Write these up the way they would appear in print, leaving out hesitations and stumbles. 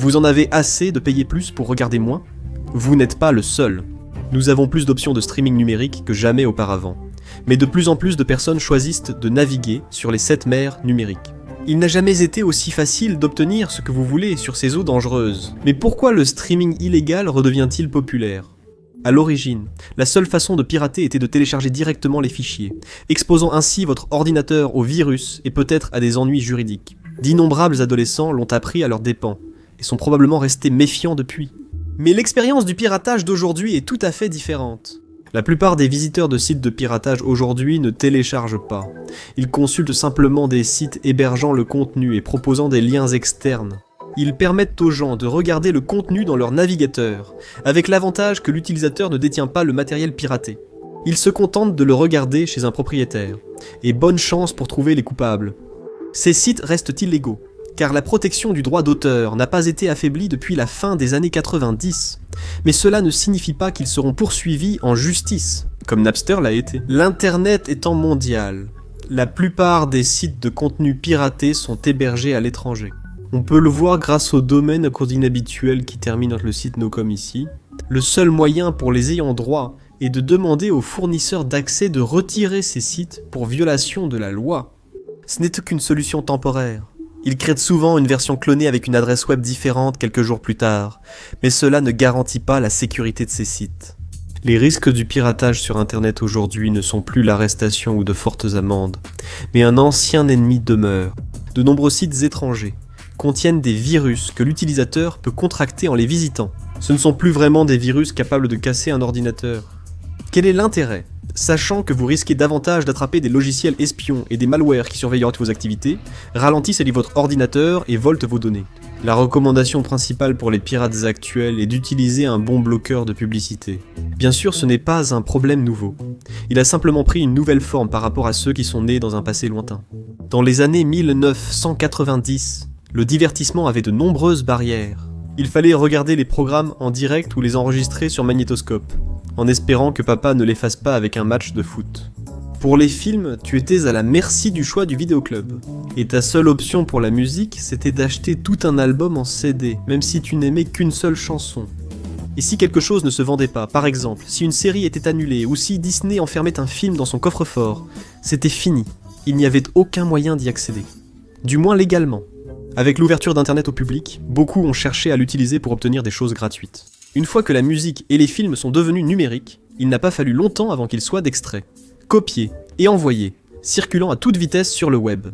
Vous en avez assez de payer plus pour regarder moins? Vous n'êtes pas le seul. Nous avons plus d'options de streaming numérique que jamais auparavant. Mais de plus en plus de personnes choisissent de naviguer sur les 7 mers numériques. Il n'a jamais été aussi facile d'obtenir ce que vous voulez sur ces eaux dangereuses. Mais pourquoi le streaming illégal redevient-il populaire? À l'origine, la seule façon de pirater était de télécharger directement les fichiers, exposant ainsi votre ordinateur au virus et peut-être à des ennuis juridiques. D'innombrables adolescents l'ont appris à leurs dépens, et sont probablement restés méfiants depuis. Mais l'expérience du piratage d'aujourd'hui est tout à fait différente. La plupart des visiteurs de sites de piratage aujourd'hui ne téléchargent pas. Ils consultent simplement des sites hébergeant le contenu et proposant des liens externes. Ils permettent aux gens de regarder le contenu dans leur navigateur, avec l'avantage que l'utilisateur ne détient pas le matériel piraté. Ils se contentent de le regarder chez un propriétaire, et bonne chance pour trouver les coupables. Ces sites restent illégaux, car la protection du droit d'auteur n'a pas été affaiblie depuis la fin des années 90. Mais cela ne signifie pas qu'ils seront poursuivis en justice, comme Napster l'a été. L'Internet étant mondial, la plupart des sites de contenu piraté sont hébergés à l'étranger. On peut le voir grâce au domaine à code inhabituel qui termine le site Nocom ici. Le seul moyen pour les ayants droit est de demander aux fournisseurs d'accès de retirer ces sites pour violation de la loi. Ce n'est qu'une solution temporaire. Ils créent souvent une version clonée avec une adresse web différente quelques jours plus tard, mais cela ne garantit pas la sécurité de ces sites. Les risques du piratage sur Internet aujourd'hui ne sont plus l'arrestation ou de fortes amendes, mais un ancien ennemi demeure. De nombreux sites étrangers contiennent des virus que l'utilisateur peut contracter en les visitant. Ce ne sont plus vraiment des virus capables de casser un ordinateur. Quel est l'intérêt? Sachant que vous risquez davantage d'attraper des logiciels espions et des malwares qui surveilleront vos activités, ralentissent votre ordinateur et volent vos données. La recommandation principale pour les pirates actuels est d'utiliser un bon bloqueur de publicité. Bien sûr, ce n'est pas un problème nouveau. Il a simplement pris une nouvelle forme par rapport à ceux qui sont nés dans un passé lointain. Dans les années 1990, le divertissement avait de nombreuses barrières. Il fallait regarder les programmes en direct ou les enregistrer sur magnétoscope, en espérant que papa ne les fasse pas avec un match de foot. Pour les films, tu étais à la merci du choix du vidéoclub. Et ta seule option pour la musique, c'était d'acheter tout un album en CD, même si tu n'aimais qu'une seule chanson. Et si quelque chose ne se vendait pas, par exemple, si une série était annulée, ou si Disney enfermait un film dans son coffre-fort, c'était fini. Il n'y avait aucun moyen d'y accéder. Du moins légalement. Avec l'ouverture d'Internet au public, beaucoup ont cherché à l'utiliser pour obtenir des choses gratuites. Une fois que la musique et les films sont devenus numériques, il n'a pas fallu longtemps avant qu'ils soient d'extraits, copiés et envoyés, circulant à toute vitesse sur le web.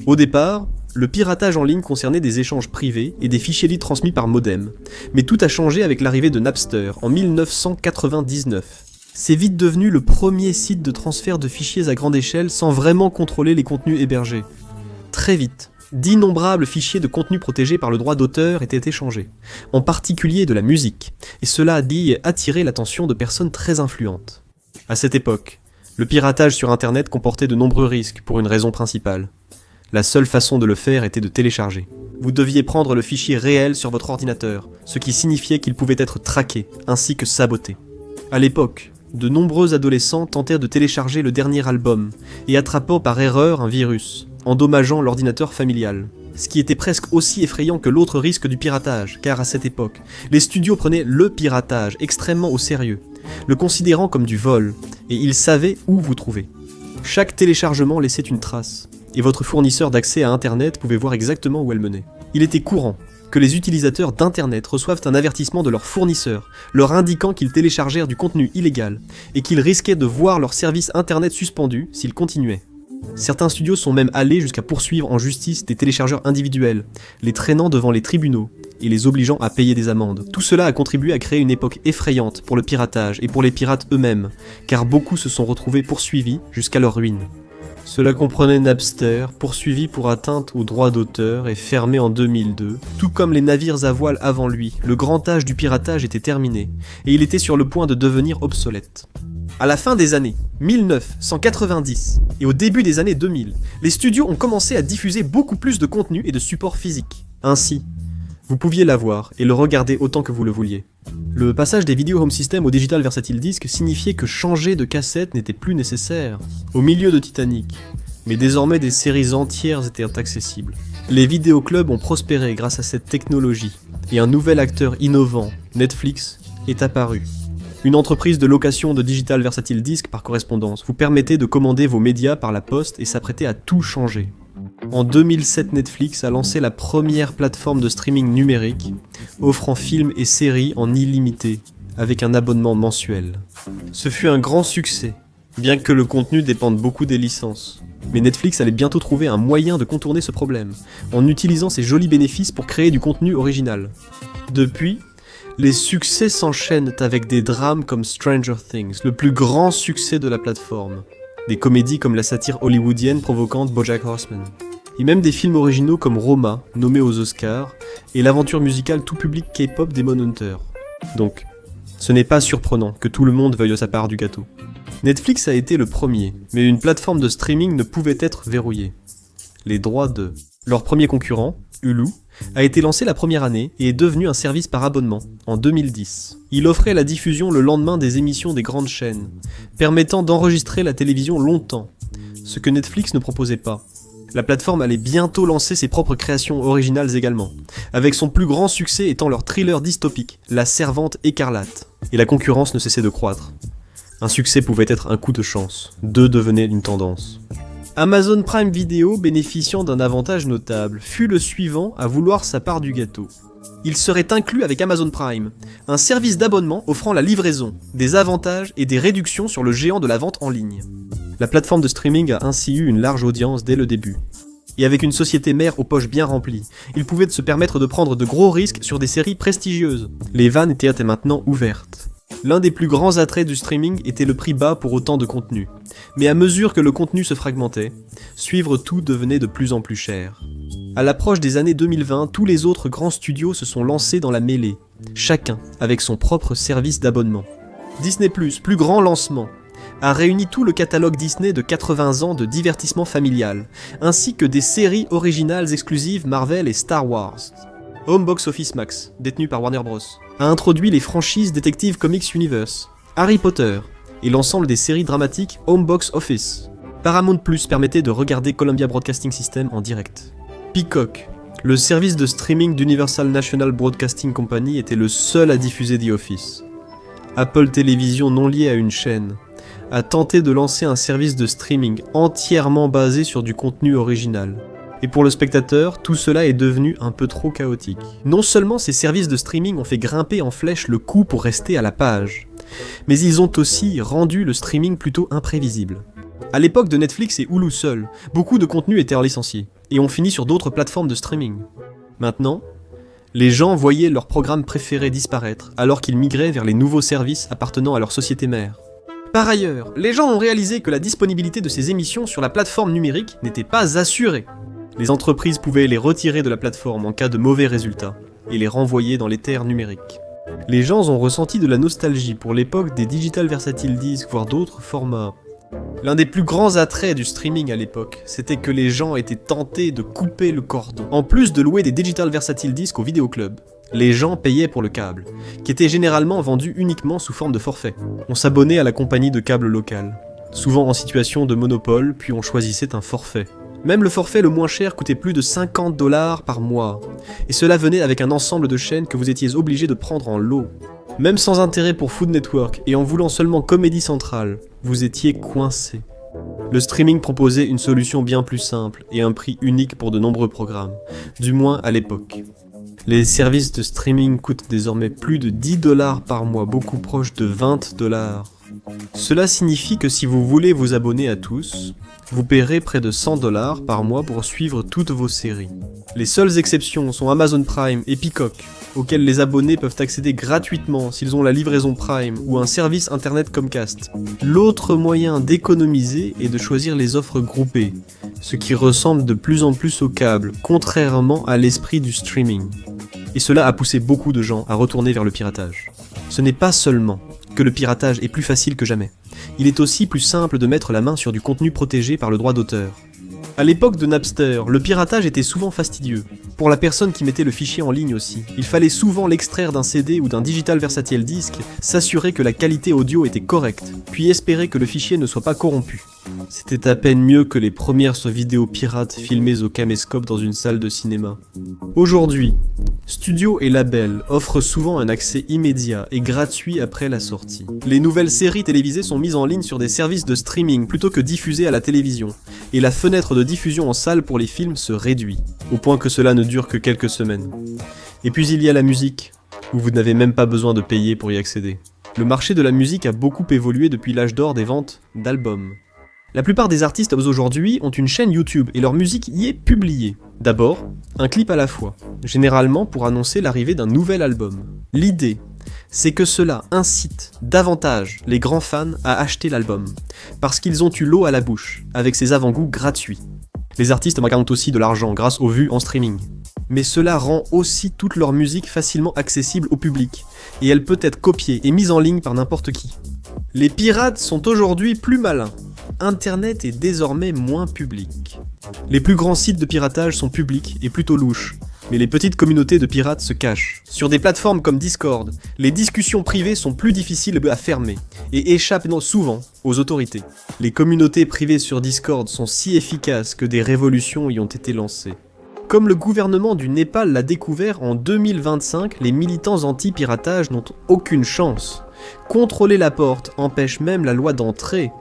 Au départ, le piratage en ligne concernait des échanges privés et des fichiers libres transmis par modem, mais tout a changé avec l'arrivée de Napster en 1999. C'est vite devenu le premier site de transfert de fichiers à grande échelle sans vraiment contrôler les contenus hébergés. Très vite, d'innombrables fichiers de contenu protégés par le droit d'auteur étaient échangés, en particulier de la musique, et cela a attiré l'attention de personnes très influentes. À cette époque, le piratage sur Internet comportait de nombreux risques pour une raison principale. La seule façon de le faire était de télécharger. Vous deviez prendre le fichier réel sur votre ordinateur, ce qui signifiait qu'il pouvait être traqué, ainsi que saboté. À l'époque, de nombreux adolescents tentèrent de télécharger le dernier album, et attrapant par erreur un virus, endommageant l'ordinateur familial. Ce qui était presque aussi effrayant que l'autre risque du piratage, car à cette époque, les studios prenaient le piratage extrêmement au sérieux, le considérant comme du vol, et ils savaient où vous trouver. Chaque téléchargement laissait une trace, et votre fournisseur d'accès à Internet pouvait voir exactement où elle menait. Il était courant que les utilisateurs d'Internet reçoivent un avertissement de leur fournisseur, leur indiquant qu'ils téléchargèrent du contenu illégal, et qu'ils risquaient de voir leur service Internet suspendu s'ils continuaient. Certains studios sont même allés jusqu'à poursuivre en justice des téléchargeurs individuels, les traînant devant les tribunaux et les obligeant à payer des amendes. Tout cela a contribué à créer une époque effrayante pour le piratage et pour les pirates eux-mêmes, car beaucoup se sont retrouvés poursuivis jusqu'à leur ruine. Cela comprenait Napster, poursuivi pour atteinte aux droits d'auteur et fermé en 2002. Tout comme les navires à voile avant lui, le grand âge du piratage était terminé, et il était sur le point de devenir obsolète. À la fin des années 1990 et au début des années 2000, les studios ont commencé à diffuser beaucoup plus de contenu et de supports physiques. Ainsi, vous pouviez l'avoir et le regarder autant que vous le vouliez. Le passage des vidéos home system au digital versatile disc signifiait que changer de cassette n'était plus nécessaire. Au milieu de Titanic, mais désormais des séries entières étaient accessibles. Les vidéoclubs ont prospéré grâce à cette technologie, et un nouvel acteur innovant, Netflix, est apparu. Une entreprise de location de digital versatile disc par correspondance vous permettait de commander vos médias par la poste et s'apprêtait à tout changer. En 2007, Netflix a lancé la première plateforme de streaming numérique, offrant films et séries en illimité, avec un abonnement mensuel. Ce fut un grand succès, bien que le contenu dépende beaucoup des licences. Mais Netflix allait bientôt trouver un moyen de contourner ce problème, en utilisant ses jolis bénéfices pour créer du contenu original. Depuis, les succès s'enchaînent avec des drames comme Stranger Things, le plus grand succès de la plateforme. Des comédies comme la satire hollywoodienne provocante BoJack Horseman. Et même des films originaux comme Roma, nommé aux Oscars, et l'aventure musicale tout public K-pop Demon Hunter. Donc, ce n'est pas surprenant que tout le monde veuille sa part du gâteau. Netflix a été le premier, mais une plateforme de streaming ne pouvait être verrouillée. Les droits de... Leur premier concurrent, Hulu, a été lancé la première année et est devenu un service par abonnement, en 2010. Il offrait la diffusion le lendemain des émissions des grandes chaînes, permettant d'enregistrer la télévision longtemps, ce que Netflix ne proposait pas. La plateforme allait bientôt lancer ses propres créations originales également, avec son plus grand succès étant leur thriller dystopique, La Servante écarlate. Et la concurrence ne cessait de croître. Un succès pouvait être un coup de chance, deux devenaient une tendance. Amazon Prime Video, bénéficiant d'un avantage notable, fut le suivant à vouloir sa part du gâteau. Il serait inclus avec Amazon Prime, un service d'abonnement offrant la livraison, des avantages et des réductions sur le géant de la vente en ligne. La plateforme de streaming a ainsi eu une large audience dès le début. Et avec une société mère aux poches bien remplies, il pouvait se permettre de prendre de gros risques sur des séries prestigieuses. Les vannes étaient maintenant ouvertes. L'un des plus grands attraits du streaming était le prix bas pour autant de contenu. Mais à mesure que le contenu se fragmentait, suivre tout devenait de plus en plus cher. À l'approche des années 2020, tous les autres grands studios se sont lancés dans la mêlée, chacun avec son propre service d'abonnement. Disney+, plus grand lancement, a réuni tout le catalogue Disney de 80 ans de divertissement familial, ainsi que des séries originales exclusives Marvel et Star Wars. Home Box Office Max, détenu par Warner Bros., a introduit les franchises Detective Comics Universe, Harry Potter, et l'ensemble des séries dramatiques Home Box Office. Paramount Plus permettait de regarder Columbia Broadcasting System en direct. Peacock, le service de streaming d'Universal National Broadcasting Company, était le seul à diffuser The Office. Apple Television, non lié à une chaîne, a tenté de lancer un service de streaming entièrement basé sur du contenu original. Et pour le spectateur, tout cela est devenu un peu trop chaotique. Non seulement ces services de streaming ont fait grimper en flèche le coût pour rester à la page, mais ils ont aussi rendu le streaming plutôt imprévisible. À l'époque de Netflix et Hulu seuls, beaucoup de contenus étaient licenciés, et ont fini sur d'autres plateformes de streaming. Maintenant, les gens voyaient leurs programmes préférés disparaître, alors qu'ils migraient vers les nouveaux services appartenant à leur société mère. Par ailleurs, les gens ont réalisé que la disponibilité de ces émissions sur la plateforme numérique n'était pas assurée. Les entreprises pouvaient les retirer de la plateforme en cas de mauvais résultats, et les renvoyer dans l'éther numérique. Les gens ont ressenti de la nostalgie pour l'époque des digital versatile discs, voire d'autres formats. L'un des plus grands attraits du streaming à l'époque, c'était que les gens étaient tentés de couper le cordon. En plus de louer des digital versatile discs au vidéoclub, les gens payaient pour le câble, qui était généralement vendu uniquement sous forme de forfait. On s'abonnait à la compagnie de câble locale, souvent en situation de monopole, puis on choisissait un forfait. Même le forfait le moins cher coûtait plus de 50$ par mois, et cela venait avec un ensemble de chaînes que vous étiez obligé de prendre en lot. Même sans intérêt pour Food Network et en voulant seulement Comedy Central, vous étiez coincé. Le streaming proposait une solution bien plus simple et un prix unique pour de nombreux programmes, du moins à l'époque. Les services de streaming coûtent désormais plus de 10$ par mois, beaucoup proche de 20$. Cela signifie que si vous voulez vous abonner à tous, vous paierez près de 100$ par mois pour suivre toutes vos séries. Les seules exceptions sont Amazon Prime et Peacock, auxquels les abonnés peuvent accéder gratuitement s'ils ont la livraison Prime ou un service internet Comcast. L'autre moyen d'économiser est de choisir les offres groupées, ce qui ressemble de plus en plus au câble, contrairement à l'esprit du streaming. Et cela a poussé beaucoup de gens à retourner vers le piratage. Ce n'est pas seulement que le piratage est plus facile que jamais, il est aussi plus simple de mettre la main sur du contenu protégé par le droit d'auteur. À l'époque de Napster, le piratage était souvent fastidieux. Pour la personne qui mettait le fichier en ligne aussi, il fallait souvent l'extraire d'un CD ou d'un digital versatile disc, s'assurer que la qualité audio était correcte, puis espérer que le fichier ne soit pas corrompu. C'était à peine mieux que les premières vidéos pirates filmées au caméscope dans une salle de cinéma. Aujourd'hui, studios et labels offrent souvent un accès immédiat et gratuit après la sortie. Les nouvelles séries télévisées sont mises en ligne sur des services de streaming plutôt que diffusées à la télévision, et la fenêtre de diffusion en salle pour les films se réduit, au point que cela ne dure que quelques semaines. Et puis il y a la musique, où vous n'avez même pas besoin de payer pour y accéder. Le marché de la musique a beaucoup évolué depuis l'âge d'or des ventes d'albums. La plupart des artistes aujourd'hui ont une chaîne YouTube et leur musique y est publiée. D'abord, un clip à la fois, généralement pour annoncer l'arrivée d'un nouvel album. L'idée, c'est que cela incite davantage les grands fans à acheter l'album, parce qu'ils ont eu l'eau à la bouche, avec ses avant-goûts gratuits. Les artistes gagnent aussi de l'argent grâce aux vues en streaming. Mais cela rend aussi toute leur musique facilement accessible au public, et elle peut être copiée et mise en ligne par n'importe qui. Les pirates sont aujourd'hui plus malins. Internet est désormais moins public. Les plus grands sites de piratage sont publics et plutôt louches, mais les petites communautés de pirates se cachent. Sur des plateformes comme Discord, les discussions privées sont plus difficiles à fermer et échappent souvent aux autorités. Les communautés privées sur Discord sont si efficaces que des révolutions y ont été lancées. Comme le gouvernement du Népal l'a découvert en 2025, les militants anti-piratage n'ont aucune chance. Contrôler la porte empêche même la loi d'entrer.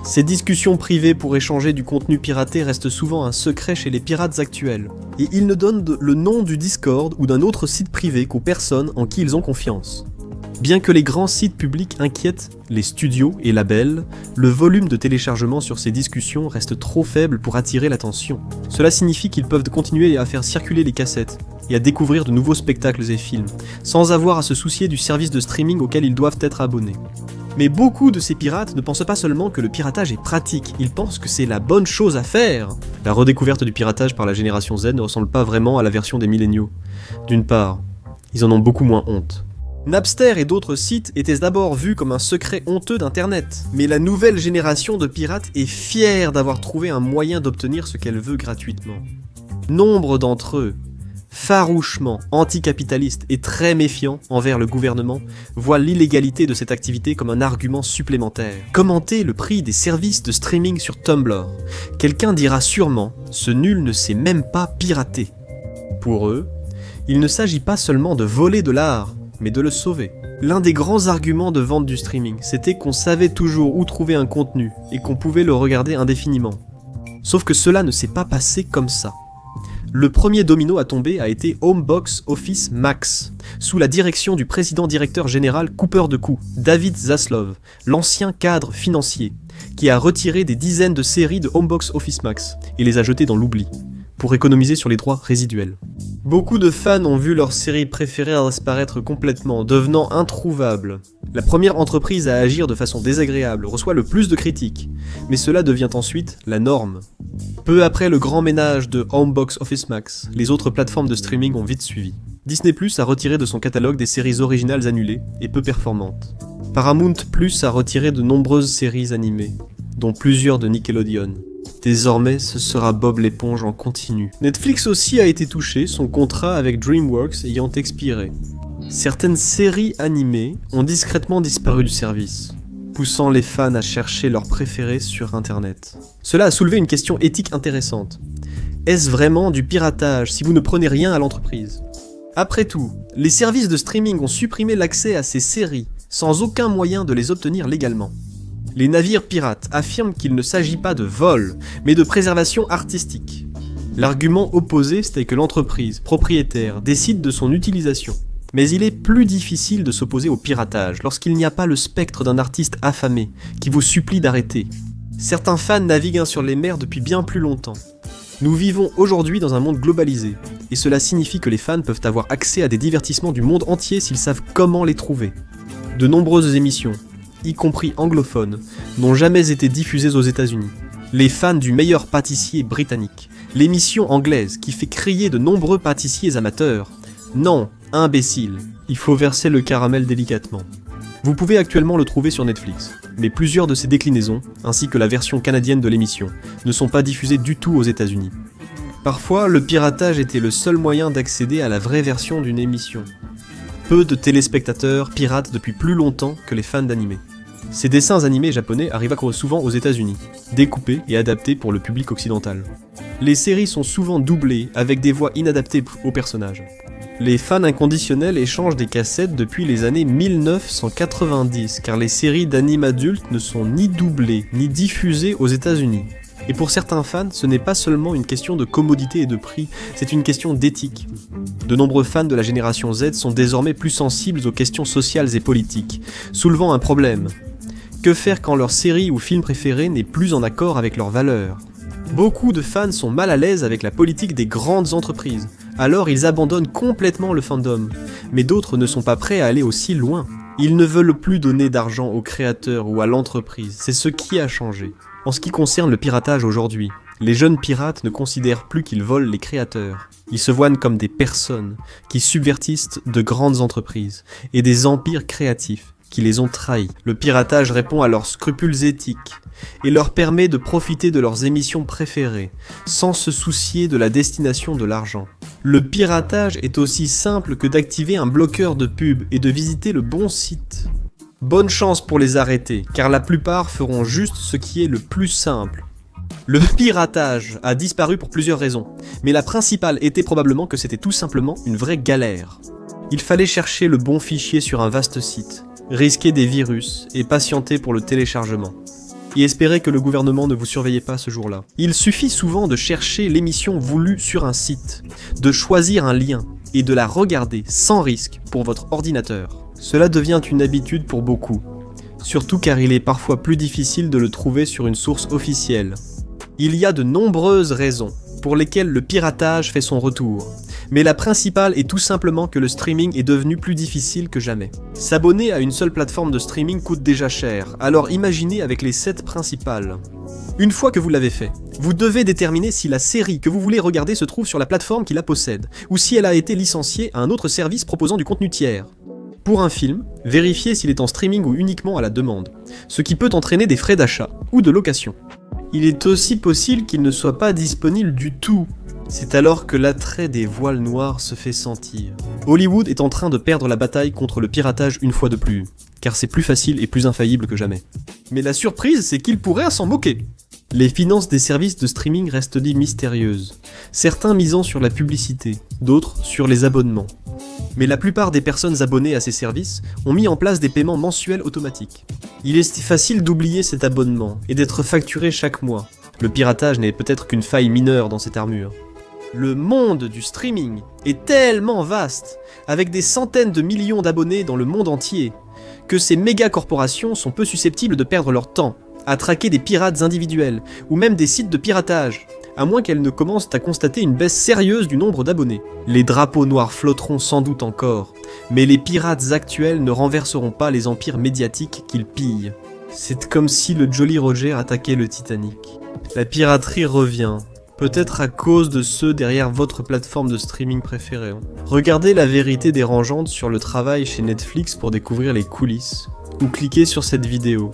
Ces discussions privées pour échanger du contenu piraté restent souvent un secret chez les pirates actuels, et ils ne donnent le nom du Discord ou d'un autre site privé qu'aux personnes en qui ils ont confiance. Bien que les grands sites publics inquiètent les studios et labels, le volume de téléchargement sur ces discussions reste trop faible pour attirer l'attention. Cela signifie qu'ils peuvent continuer à faire circuler les cassettes et à découvrir de nouveaux spectacles et films, sans avoir à se soucier du service de streaming auquel ils doivent être abonnés. Mais beaucoup de ces pirates ne pensent pas seulement que le piratage est pratique, ils pensent que c'est la bonne chose à faire. La redécouverte du piratage par la génération Z ne ressemble pas vraiment à la version des milléniaux. D'une part, ils en ont beaucoup moins honte. Napster et d'autres sites étaient d'abord vus comme un secret honteux d'Internet, mais la nouvelle génération de pirates est fière d'avoir trouvé un moyen d'obtenir ce qu'elle veut gratuitement. Nombre d'entre eux, farouchement anticapitalistes et très méfiants envers le gouvernement, voient l'illégalité de cette activité comme un argument supplémentaire. Commenter le prix des services de streaming sur Tumblr. Quelqu'un dira sûrement « ce nul ne sait même pas pirater ». Pour eux, il ne s'agit pas seulement de voler de l'art, mais de le sauver. L'un des grands arguments de vente du streaming, c'était qu'on savait toujours où trouver un contenu et qu'on pouvait le regarder indéfiniment. Sauf que cela ne s'est pas passé comme ça. Le premier domino à tomber a été Homebox Office Max, sous la direction du président-directeur général Cooper de Coup, David Zaslav, l'ancien cadre financier, qui a retiré des dizaines de séries de Homebox Office Max et les a jetées dans l'oubli, pour économiser sur les droits résiduels. Beaucoup de fans ont vu leur série préférée disparaître complètement, devenant introuvable. La première entreprise à agir de façon désagréable reçoit le plus de critiques, mais cela devient ensuite la norme. Peu après le grand ménage de Homebox Office Max, les autres plateformes de streaming ont vite suivi. Disney+ a retiré de son catalogue des séries originales annulées et peu performantes. Paramount+ a retiré de nombreuses séries animées, dont plusieurs de Nickelodeon. Désormais, ce sera Bob l'éponge en continu. Netflix aussi a été touché, son contrat avec DreamWorks ayant expiré. Certaines séries animées ont discrètement disparu du service, poussant les fans à chercher leurs préférés sur internet. Cela a soulevé une question éthique intéressante. Est-ce vraiment du piratage si vous ne prenez rien à l'entreprise ? Après tout, les services de streaming ont supprimé l'accès à ces séries, sans aucun moyen de les obtenir légalement. Les navires pirates affirment qu'il ne s'agit pas de vol, mais de préservation artistique. L'argument opposé, c'était que l'entreprise propriétaire décide de son utilisation. Mais il est plus difficile de s'opposer au piratage lorsqu'il n'y a pas le spectre d'un artiste affamé qui vous supplie d'arrêter. Certains fans naviguent sur les mers depuis bien plus longtemps. Nous vivons aujourd'hui dans un monde globalisé, et cela signifie que les fans peuvent avoir accès à des divertissements du monde entier s'ils savent comment les trouver. De nombreuses émissions, y compris anglophones, n'ont jamais été diffusées aux États-Unis. Les fans du meilleur pâtissier britannique, l'émission anglaise qui fait crier de nombreux pâtissiers amateurs. Non, imbécile, il faut verser le caramel délicatement. Vous pouvez actuellement le trouver sur Netflix, mais plusieurs de ses déclinaisons, ainsi que la version canadienne de l'émission, ne sont pas diffusées du tout aux États-Unis. Parfois, le piratage était le seul moyen d'accéder à la vraie version d'une émission. Peu de téléspectateurs piratent depuis plus longtemps que les fans d'anime. Ces dessins animés japonais arrivent souvent aux États-Unis, découpés et adaptés pour le public occidental. Les séries sont souvent doublées avec des voix inadaptées aux personnages. Les fans inconditionnels échangent des cassettes depuis les années 1990, car les séries d'animes adultes ne sont ni doublées ni diffusées aux États-Unis. Et pour certains fans, ce n'est pas seulement une question de commodité et de prix, c'est une question d'éthique. De nombreux fans de la génération Z sont désormais plus sensibles aux questions sociales et politiques, soulevant un problème. Que faire quand leur série ou film préféré n'est plus en accord avec leurs valeurs ? Beaucoup de fans sont mal à l'aise avec la politique des grandes entreprises, alors ils abandonnent complètement le fandom. Mais d'autres ne sont pas prêts à aller aussi loin. Ils ne veulent plus donner d'argent aux créateurs ou à l'entreprise, c'est ce qui a changé. En ce qui concerne le piratage aujourd'hui, les jeunes pirates ne considèrent plus qu'ils volent les créateurs. Ils se voient comme des personnes qui subvertissent de grandes entreprises et des empires créatifs qui les ont trahis. Le piratage répond à leurs scrupules éthiques et leur permet de profiter de leurs émissions préférées sans se soucier de la destination de l'argent. Le piratage est aussi simple que d'activer un bloqueur de pub et de visiter le bon site. Bonne chance pour les arrêter, car la plupart feront juste ce qui est le plus simple. Le piratage a disparu pour plusieurs raisons, mais la principale était probablement que c'était tout simplement une vraie galère. Il fallait chercher le bon fichier sur un vaste site, risquer des virus et patienter pour le téléchargement. Et espérer que le gouvernement ne vous surveillait pas ce jour-là. Il suffit souvent de chercher l'émission voulue sur un site, de choisir un lien et de la regarder sans risque pour votre ordinateur. Cela devient une habitude pour beaucoup, surtout car il est parfois plus difficile de le trouver sur une source officielle. Il y a de nombreuses raisons pour lesquelles le piratage fait son retour, mais la principale est tout simplement que le streaming est devenu plus difficile que jamais. S'abonner à une seule plateforme de streaming coûte déjà cher, alors imaginez avec les 7 principales. Une fois que vous l'avez fait, vous devez déterminer si la série que vous voulez regarder se trouve sur la plateforme qui la possède, ou si elle a été licenciée à un autre service proposant du contenu tiers. Pour un film, vérifiez s'il est en streaming ou uniquement à la demande, ce qui peut entraîner des frais d'achat ou de location. Il est aussi possible qu'il ne soit pas disponible du tout. C'est alors que l'attrait des voiles noirs se fait sentir. Hollywood est en train de perdre la bataille contre le piratage une fois de plus, car c'est plus facile et plus infaillible que jamais. Mais la surprise, c'est qu'il pourrait s'en moquer. Les finances des services de streaming restent dites mystérieuses, certains misant sur la publicité, d'autres sur les abonnements. Mais la plupart des personnes abonnées à ces services ont mis en place des paiements mensuels automatiques. Il est facile d'oublier cet abonnement et d'être facturé chaque mois. Le piratage n'est peut-être qu'une faille mineure dans cette armure. Le monde du streaming est tellement vaste, avec des centaines de millions d'abonnés dans le monde entier, que ces méga-corporations sont peu susceptibles de perdre leur temps à traquer des pirates individuels, ou même des sites de piratage, à moins qu'elles ne commencent à constater une baisse sérieuse du nombre d'abonnés. Les drapeaux noirs flotteront sans doute encore, mais les pirates actuels ne renverseront pas les empires médiatiques qu'ils pillent. C'est comme si le Jolly Roger attaquait le Titanic. La piraterie revient, peut-être à cause de ceux derrière votre plateforme de streaming préférée. Regardez la vérité dérangeante sur le travail chez Netflix pour découvrir les coulisses, ou cliquez sur cette vidéo.